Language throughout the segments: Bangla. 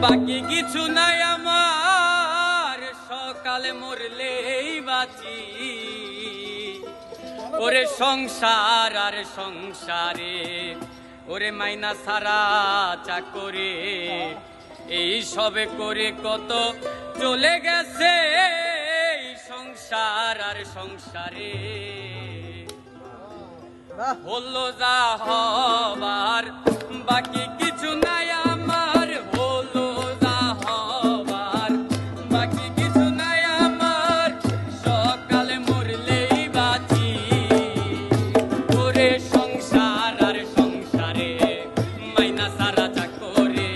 বাকি কিছু নাই আমার, সকালে মরলেই বাঁচি। ওরে সংসার আর সংসারে, ওরে মাইনা সারা চাকরে, এই সবে করে কত চলে গেছে এই সংসার আর সংসারে। হলো যা হবার বাকি কিছু নাই আমার, হলো যা হবার বাকি কিছু নাই আমার, সকালে মরলেই বাঁচি। ওরে সংসার আর সংসারে, মাইনা সারা চাকরে,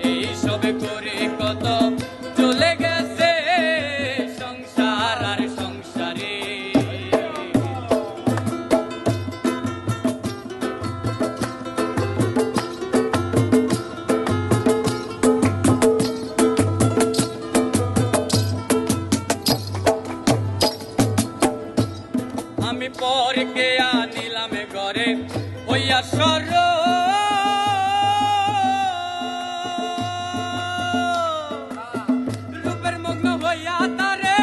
এই সবে করে কত চলে গেছে সংসার আর সংসারে। আমি পরকে আনিলাম ঘরে হইয়া সর, রূপের মগ্ন হইয়া তারে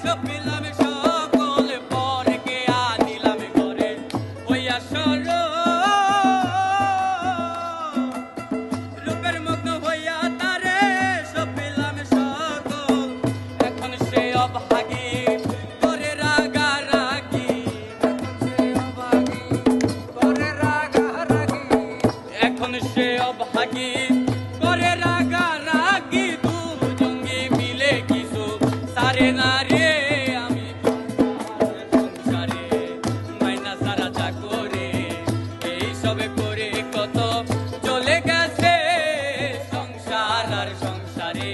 সপিলাম সকল। পরকে আনিলাম ঘরে হইয়া সর, রূপের মগ্ন হইয়া তারে সপিলাম সকল। এখন সে অভাগী করে রাগারাগি, এখন সে অভাগী করে রাগারাগি, দুজঙ্গি মিলে কিছু সারে না রে। আমি সংসারে মাইনা সারা চাকরে, এই সবে করে কত চলে গেছে সংসার আর সংসারে।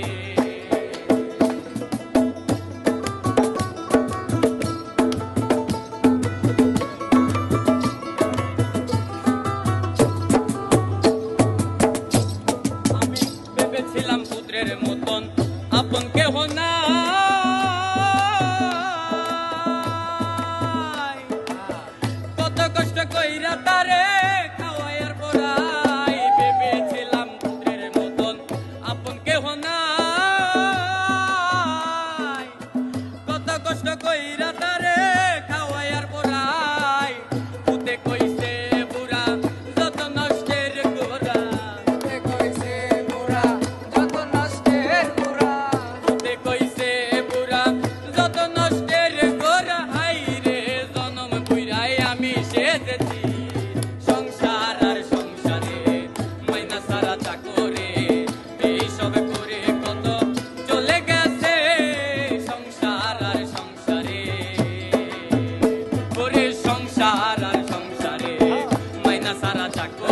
আমি ভেবেছিলাম পুত্রের মতন আপন কেহ নাই, কত কষ্ট কইরা তারে খাওয়াইয়ার পরাই। ভেবেছিলাম পুত্রের মতন আপন কেহ নাই, কত কষ্ট কইরা তারে খাওয়াইয়ার পরাই। পুতে কইছে বুড়া যত নষ্টের গোড়া, পুতে কইছে বুড়া যত নষ্টের গোড়া। হাই রে জনম বুইরাই আমি সেজেছি সংসার আর সংসারে, মাইনা সারা চাকরে, এই সবে করে কত চলে গেছে সংসার আর সংসারে। ওরে সংসার আর সংসারে, মাইনা সারা চাকরে।